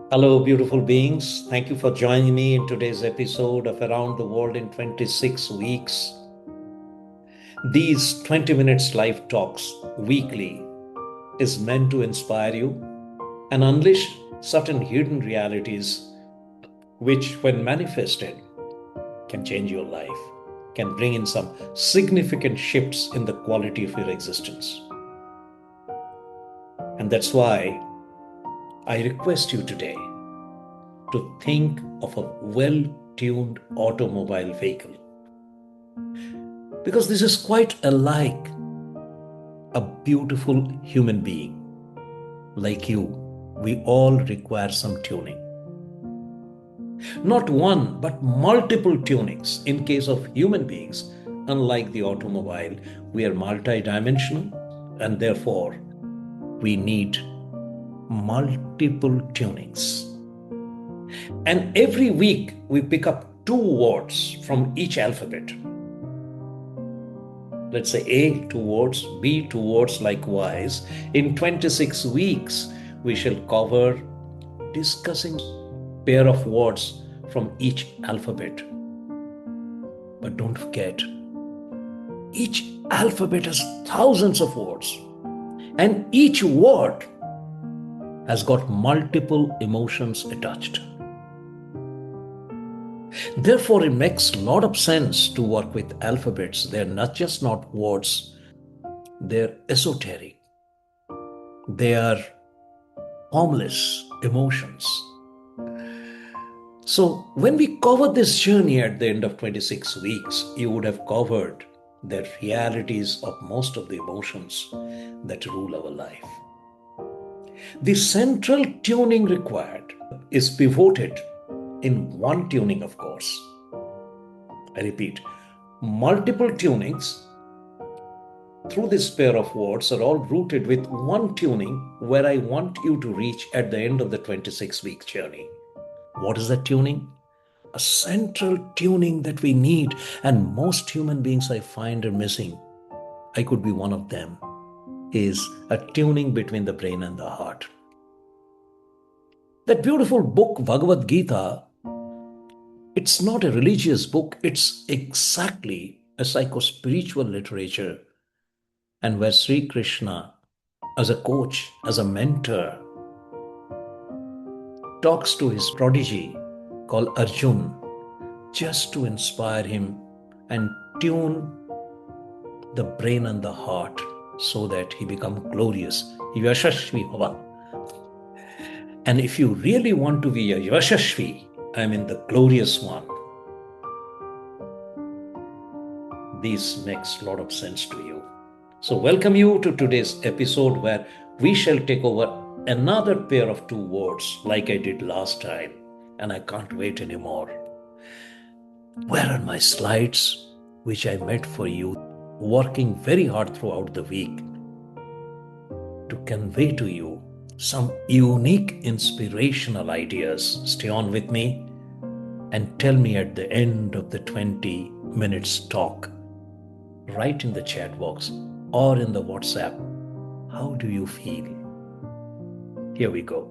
Hello, beautiful beings. Thank you for joining me in today's episode of Around the World in 26 Weeks. These 20 minutes live talks weekly is meant to inspire you and unleash certain hidden realities which, when manifested, can change your life, can bring in some significant shifts in the quality of your existence. And that's why I request you today to think of a well tuned automobile vehicle. Because this is quite alike a beautiful human being. Like you, we all require some tuning. Not one, but multiple tunings. In case of human beings, unlike the automobile, we are multidimensional and therefore we need multiple tunings. And every week we pick up two words from each alphabet. Let's say A, two words, B, two words, likewise. In 26 weeks, we shall cover discussing pair of words from each alphabet. But don't forget, each alphabet has thousands of words, and each word has got multiple emotions attached. Therefore, it makes a lot of sense to work with alphabets. They're not words, they're esoteric. They are formless emotions. So, when we cover this journey at the end of 26 weeks, you would have covered the realities of most of the emotions that rule our life. The central tuning required is pivoted in one tuning, of course. I repeat, multiple tunings through this pair of words are all rooted with one tuning where I want you to reach at the end of the 26-week journey. What is that tuning? A central tuning that we need, and most human beings I find are missing. I could be one of them. Is a tuning between the brain and the heart. That beautiful book, Bhagavad Gita, it's not a religious book, it's exactly a psycho-spiritual literature. And where Sri Krishna, as a coach, as a mentor, talks to his prodigy called Arjun just to inspire him and tune the brain and the heart so that he become glorious. Yashashvi Bhava. And if you really want to be a Yashashvi, the glorious one, this makes a lot of sense to you. So welcome you to today's episode where we shall take over another pair of two words like I did last time, and I can't wait anymore. Where are my slides which I made for you, working very hard throughout the week to convey to you some unique inspirational ideas? Stay on with me and tell me at the end of the 20 minutes talk, right in the chat box or in the WhatsApp, how do you feel? Here we go.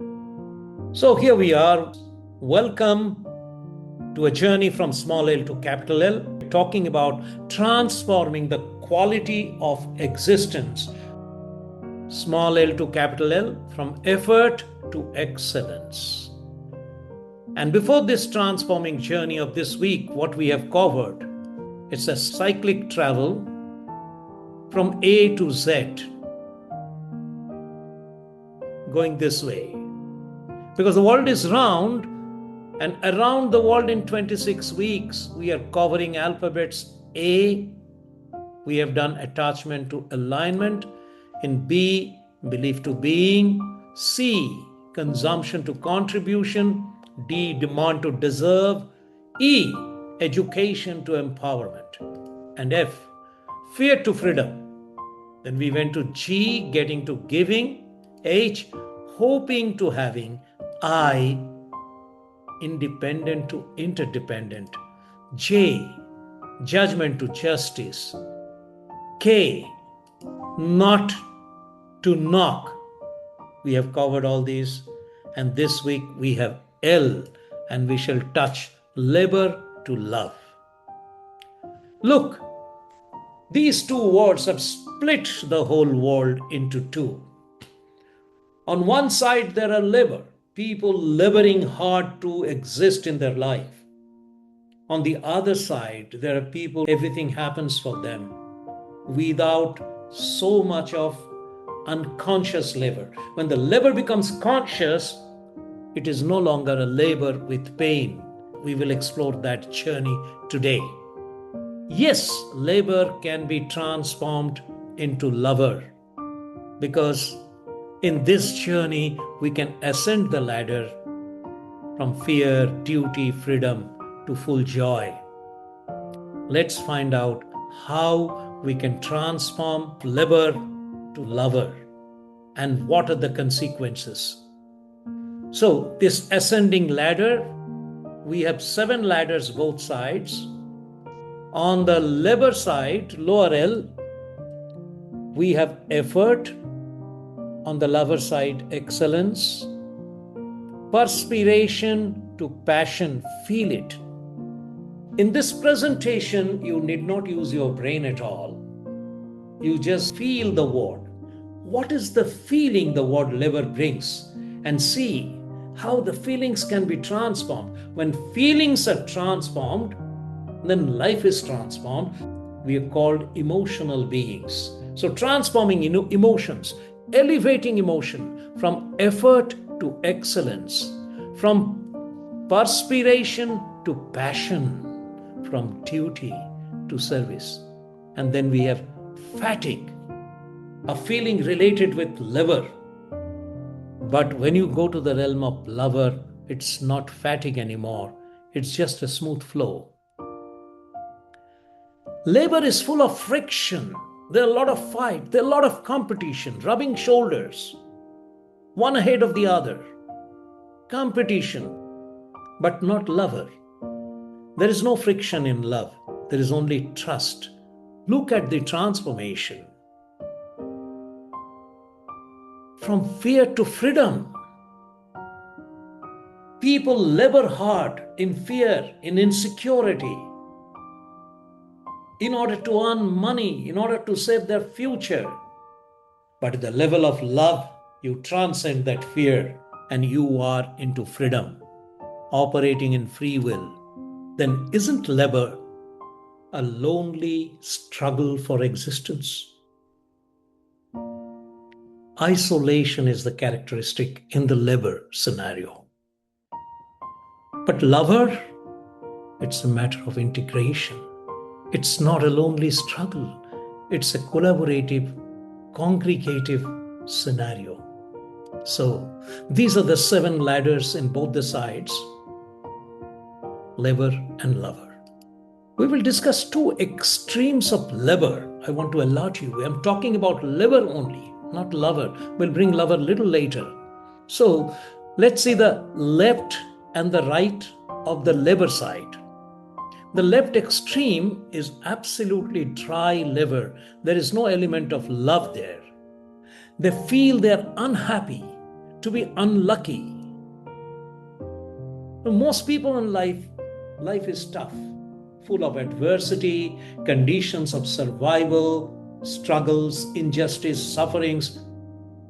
So here we are. Welcome to a journey from small L to capital L, talking about transforming the quality of existence. Small L to capital L, from effort to excellence. And before this transforming journey of this week, what we have covered, it's a cyclic travel from A to Z, going this way. Because the world is round, and around the world in 26 weeks, we are covering alphabets A, we have done attachment to alignment. In B, belief to being. C, consumption to contribution. D, demand to deserve. E, education to empowerment. And F, fear to freedom. Then we went to G, getting to giving. H, hoping to having. I, independent to interdependent. J, judgment to justice. K, not to knock. We have covered all these. And this week we have L, and we shall touch labor to love. Look, these two words have split the whole world into two. On one side, there are labor, people laboring hard to exist in their life. On the other side, there are people, everything happens for them without so much of unconscious labor. When the labor becomes conscious, it is no longer a labor with pain. We will explore that journey today. Yes, labor can be transformed into lover, because in this journey we can ascend the ladder from fear, duty, freedom to full joy. Let's find out how we can transform labor to lover and what are the consequences. So, this ascending ladder, we have 7 ladders both sides. On the labor side, lower L, we have effort. On the lover side, excellence. Perspiration to passion, feel it. In this presentation, you need not use your brain at all. You just feel the word. What is the feeling the word labor brings? And see how the feelings can be transformed. When feelings are transformed, then life is transformed. We are called emotional beings. So transforming emotions, elevating emotion from effort to excellence, from perspiration to passion, from duty to service. And then we have fatigue, a feeling related with labor. But when you go to the realm of lover, it's not fatigue anymore. It's just a smooth flow. Labor is full of friction. There are a lot of fight. There are a lot of competition, rubbing shoulders, one ahead of the other. Competition, but not lover. There is no friction in love. There is only trust. Look at the transformation. From fear to freedom. People labor hard in fear, in insecurity, in order to earn money, in order to save their future. But at the level of love, you transcend that fear and you are into freedom, operating in free will. Then isn't labor a lonely struggle for existence? Isolation is the characteristic in the labor scenario. But lover, it's a matter of integration. It's not a lonely struggle. It's a collaborative, congregative scenario. So these are the 7 ladders in both the sides, labor and lover. We will discuss 2 extremes of labor. I want to alert you. I'm talking about labor only, not lover. We'll bring lover a little later. So let's see the left and the right of the labor side. The left extreme is absolutely dry labor. There is no element of love there. They feel they're unhappy, to be unlucky. Most people in life is tough, full of adversity, conditions of survival, struggles, injustice, sufferings.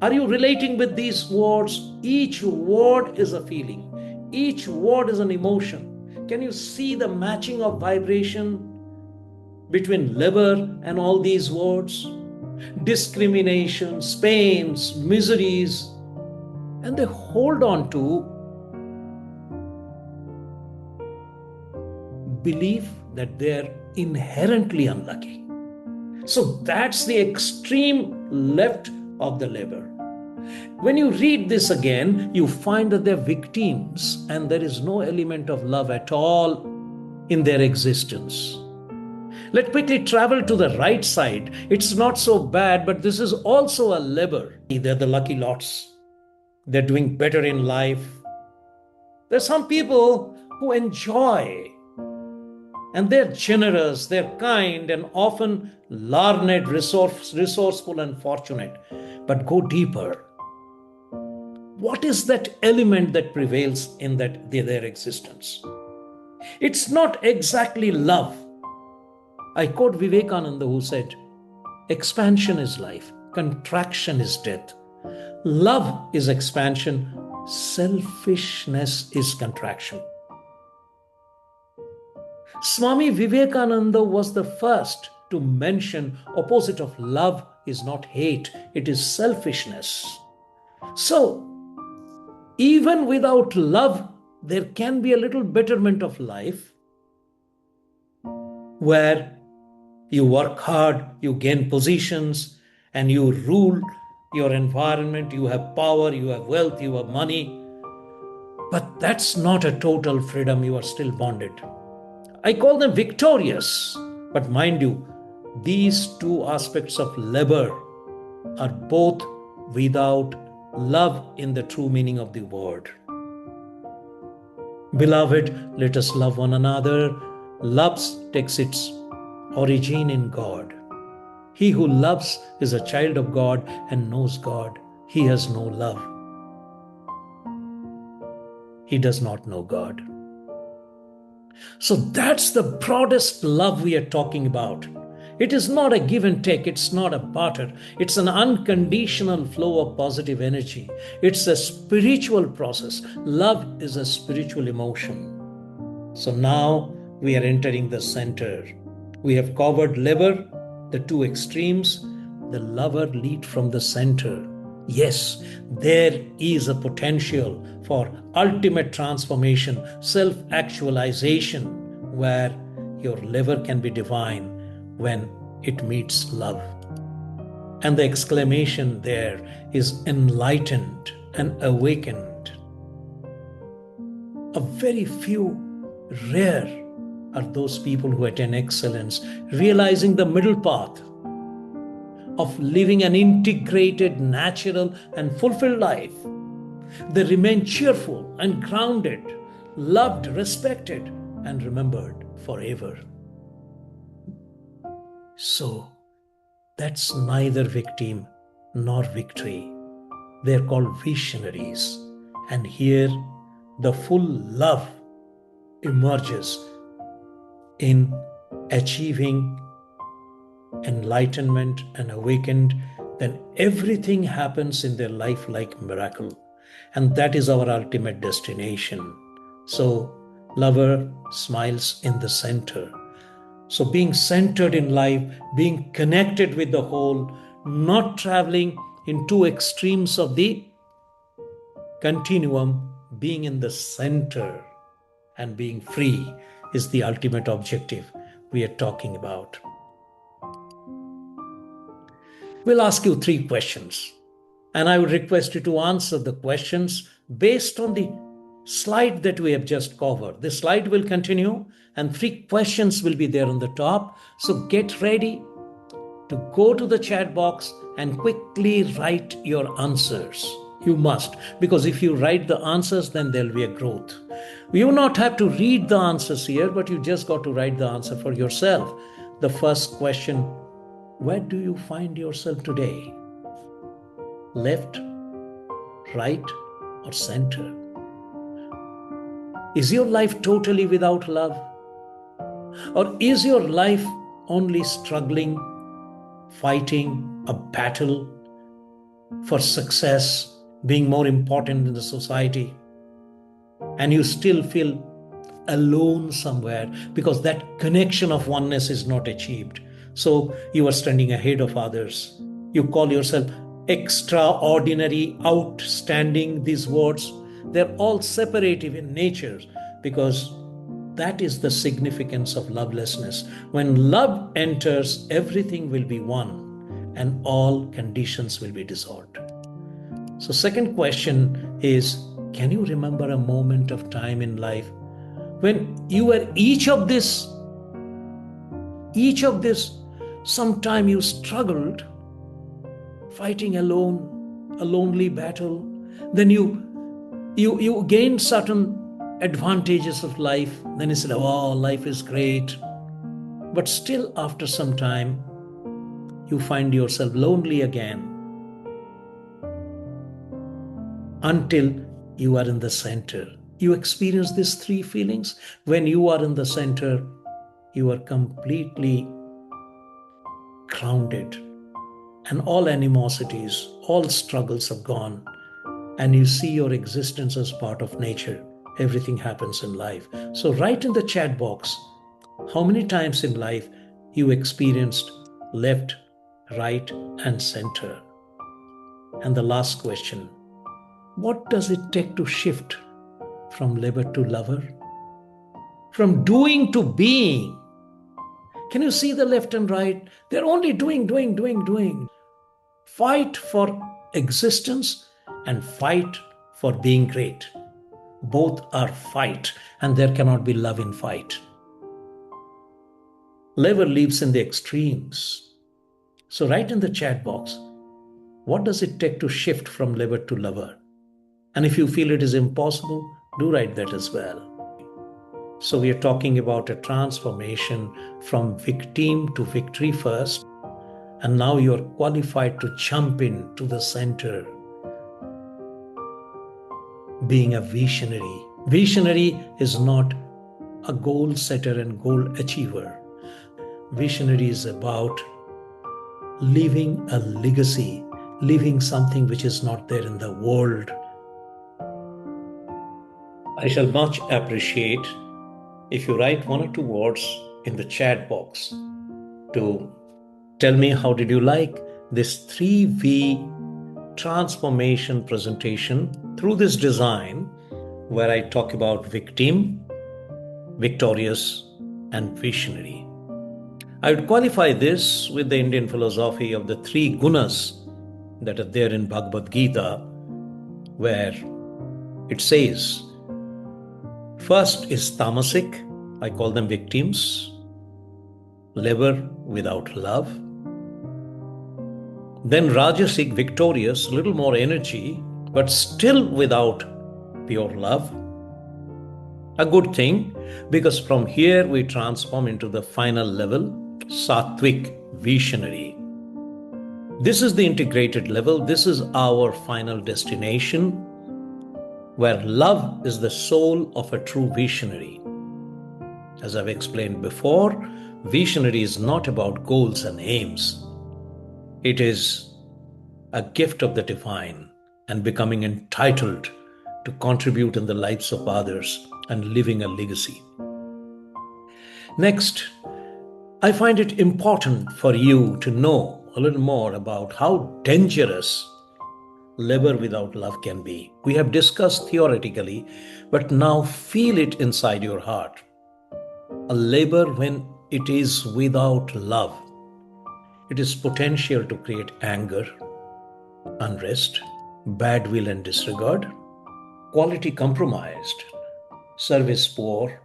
Are you relating with these words? Each word is a feeling. Each word is an emotion. Can you see the matching of vibration between labor and all these words? Discriminations, pains, miseries, and they hold on to belief that they're inherently unlucky. So that's the extreme left of the labor. When you read this again, you find that they're victims and there is no element of love at all in their existence. Let's quickly travel to the right side. It's not so bad, but this is also a labor. They're the lucky lots. They're doing better in life. There's some people who enjoy and they're generous, they're kind, and often learned, resourceful, and fortunate. But go deeper. What is that element that prevails in their existence? It's not exactly love. I quote Vivekananda, who said, expansion is life, contraction is death. Love is expansion, selfishness is contraction. Swami Vivekananda was the first to mention opposite of love is not hate, it is selfishness. So, even without love, there can be a little betterment of life where you work hard, you gain positions, and you rule your environment, you have power, you have wealth, you have money. But that's not a total freedom, you are still bonded. I call them victorious. But mind you, these two aspects of labor are both without love in the true meaning of the word. Beloved, let us love one another. Love takes its origin in God. He who loves is a child of God and knows God. He has no love. He does not know God. So that's the broadest love we are talking about. It is not a give and take. It's not a barter. It's an unconditional flow of positive energy. It's a spiritual process. Love is a spiritual emotion. So now we are entering the center. We have covered labor, the two extremes. The lover lead from the center. Yes, there is a potential for ultimate transformation, self-actualization, where your liver can be divine when it meets love. And the exclamation there is enlightened and awakened. A very few, rare are those people who attain excellence, realizing the middle path of living an integrated, natural, and fulfilled life. They remain cheerful and grounded, loved, respected, and remembered forever. So, that's neither victim nor victory. They're called visionaries. And here, the full love emerges in achieving enlightenment and awakened, then everything happens in their life like miracle. And that is our ultimate destination. So, lover smiles in the center. So being centered in life, being connected with the whole, not traveling in two extremes of the continuum, being in the center and being free is the ultimate objective we are talking about. We'll ask you 3 questions, and I would request you to answer the questions based on the slide that we have just covered. This slide will continue, and 3 questions will be there on the top. So get ready to go to the chat box and quickly write your answers. You must, because if you write the answers, then there'll be a growth. You will not have to read the answers here, but you just got to write the answer for yourself. The first question: where do you find yourself today? Left, right, or center? Is your life totally without love? Or is your life only struggling, fighting a battle for success, being more important in the society? And you still feel alone somewhere because that connection of oneness is not achieved. So you are standing ahead of others. You call yourself extraordinary, outstanding. These words, they're all separative in nature, because that is the significance of lovelessness. When love enters, everything will be one and all conditions will be dissolved. So second question is, can you remember a moment of time in life when you were each of this, sometime you struggled, fighting alone, a lonely battle, then you gained certain advantages of life, then you said, oh, life is great. But still after some time, you find yourself lonely again, until you are in the center. You experience these three feelings. When you are in the center, you are completely grounded, and all animosities, all struggles are gone, and you see your existence as part of nature. Everything happens in life. So, write in the chat box how many times in life you experienced left, right, and center. And the last question, what does it take to shift from labor to lover? From doing to being. Can you see the left and right? They're only doing, doing, doing, doing. Fight for existence and fight for being great. Both are fight, and there cannot be love in fight. Labor lives in the extremes. So write in the chat box, what does it take to shift from labor to lover? And if you feel it is impossible, do write that as well. So we are talking about a transformation from victim to victory first. And now you are qualified to jump into the center, being a visionary. Visionary is not a goal setter and goal achiever. Visionary is about leaving a legacy, leaving something which is not there in the world. I shall much appreciate if you write one or two words in the chat box to tell me how did you like this 3V transformation presentation through this design where I talk about victim, victorious, and visionary. I would qualify this with the Indian philosophy of the three gunas that are there in Bhagavad Gita, where it says, first is tamasic, I call them victims, labor without love. Then rajasic, victorious, little more energy, but still without pure love. A good thing, because from here we transform into the final level, sattvic, visionary. This is the integrated level. This is our final destination, where love is the soul of a true visionary. As I've explained before, visionary is not about goals and aims. It is a gift of the divine and becoming entitled to contribute in the lives of others and living a legacy. Next, I find it important for you to know a little more about how dangerous labor without love can be. We have discussed theoretically, but now feel it inside your heart. A labor when it is without love, it is potential to create anger, unrest, bad will and disregard, quality compromised, service poor,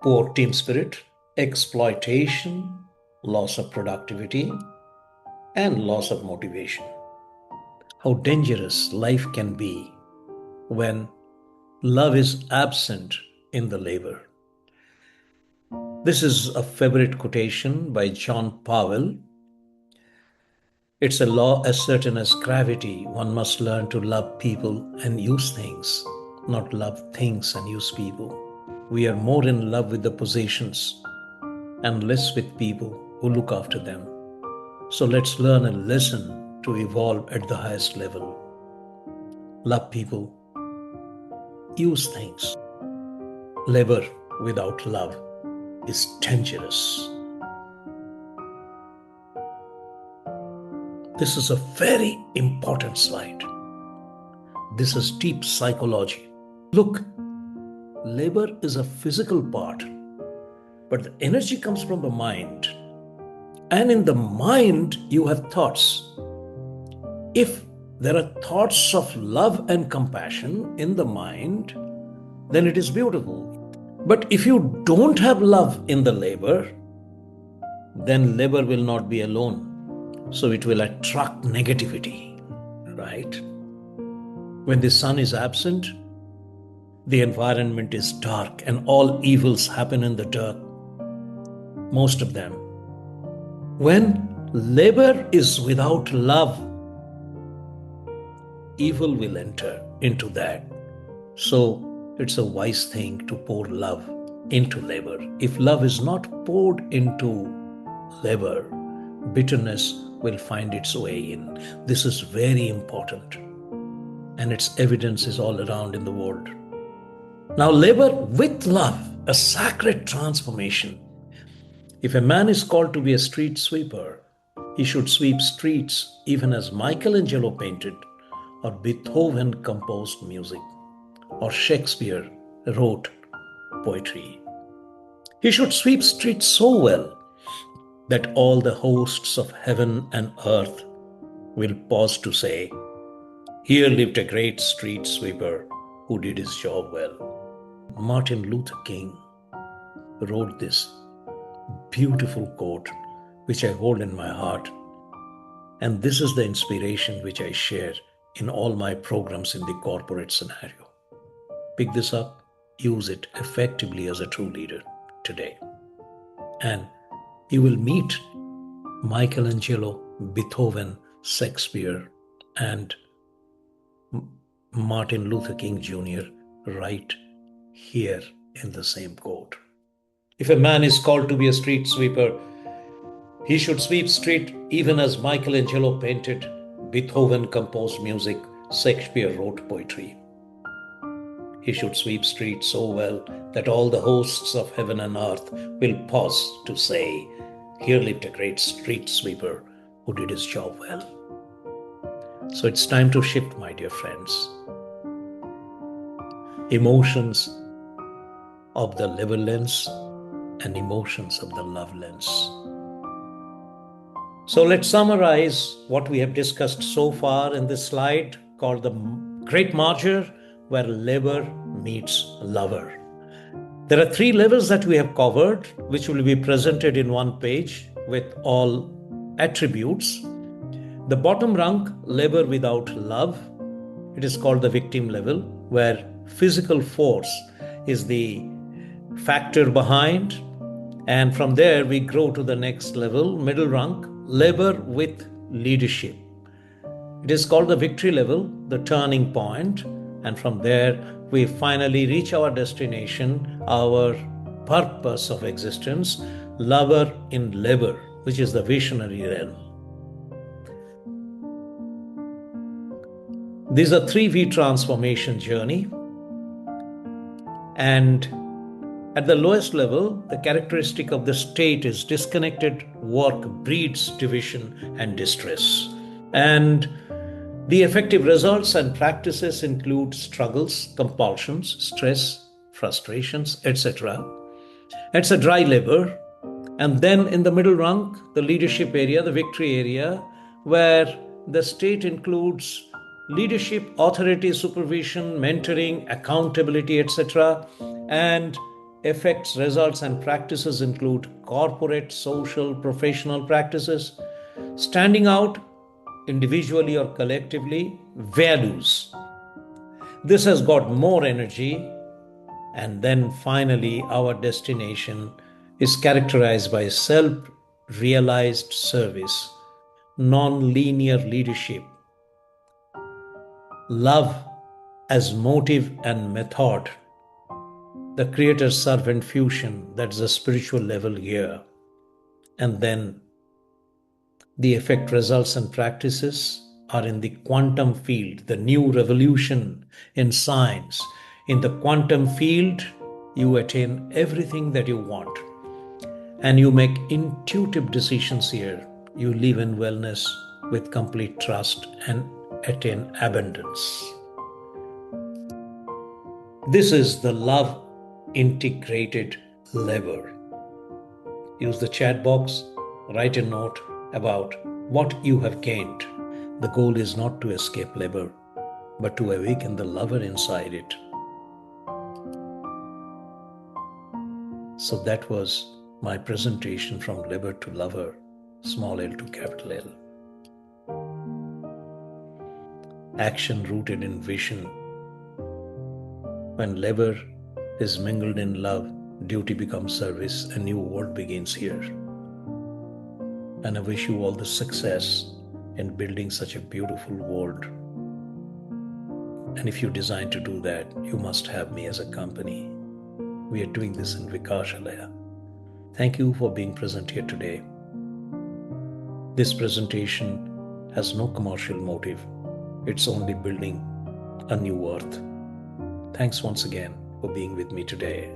poor team spirit, exploitation, loss of productivity, and loss of motivation. How dangerous life can be when love is absent in the labor. This is a favorite quotation by John Powell. It's a law as certain as gravity. One must learn to love people and use things, not love things and use people. We are more in love with the possessions and less with people who look after them. So let's learn a lesson to evolve at the highest level. Love people, use things. Labor without love is dangerous. This is a very important slide. This is deep psychology. Look, labor is a physical part, but the energy comes from the mind. And in the mind, you have thoughts. If there are thoughts of love and compassion in the mind, then it is beautiful. But if you don't have love in the labor, then labor will not be alone. So it will attract negativity, right? When the sun is absent, the environment is dark and all evils happen in the dark, most of them. When labor is without love, evil will enter into that. So it's a wise thing to pour love into labor. If love is not poured into labor, bitterness will find its way in. This is very important, and its evidence is all around in the world. Now, labor with love, a sacred transformation. If a man is called to be a street sweeper, he should sweep streets even as Michelangelo painted, or Beethoven composed music, or Shakespeare wrote poetry. He should sweep streets so well that all the hosts of heaven and earth will pause to say, "Here lived a great street sweeper who did his job well." Martin Luther King wrote this beautiful quote, which I hold in my heart. And this is the inspiration which I share in all my programs in the corporate scenario. Pick this up, use it effectively as a true leader today. And you will meet Michelangelo, Beethoven, Shakespeare, and Martin Luther King Jr. right here in the same quote. If a man is called to be a street sweeper, he should sweep street even as Michelangelo painted, Beethoven composed music, Shakespeare wrote poetry. He should sweep streets so well that all the hosts of heaven and earth will pause to say, "Here lived a great street sweeper who did his job well." So it's time to shift, my dear friends. Emotions of the labor lens and emotions of the love lens. So let's summarize what we have discussed so far in this slide called the Great Merger, where labor meets lover. There are 3 levels that we have covered, which will be presented in one page with all attributes. The bottom rung, labor without love, it is called the victim level, where physical force is the factor behind. And from there, we grow to the next level, middle rung, labor with leadership. It is called the victory level, the turning point. And from there, we finally reach our destination, our purpose of existence, lover in labor, which is the visionary realm. These are 3V transformation journey. And at the lowest level, the characteristic of the state is disconnected work breeds division and distress. And the effective results and practices include struggles, compulsions, stress, frustrations, etc. It's a dry labor. And then in the middle rung, the leadership area, the victory area, where the state includes leadership, authority, supervision, mentoring, accountability, etc. And effects, results, and practices include corporate, social, professional practices, standing out individually or collectively, values. This has got more energy. And then finally, our destination is characterized by self-realized service, non-linear leadership, love as motive and method, the creator-servant fusion, that's the spiritual level here. And then the effect, results, and practices are in the quantum field, the new revolution in science. In the quantum field, you attain everything that you want. And you make intuitive decisions here. You live in wellness with complete trust and attain abundance. This is the love integrated labor. Use the chat box, write a note about what you have gained. The goal is not to escape labor, but to awaken the lover inside it. So that was my presentation from labor to lover, small l to capital L. Action rooted in vision. When labor is mingled in love, duty becomes service, a new world begins here. And I wish you all the success in building such a beautiful world. And if you design to do that, you must have me as a company. We are doing this in Vikashalaya. Thank you for being present here today. This presentation has no commercial motive. It's only building a new earth. Thanks once again for being with me today.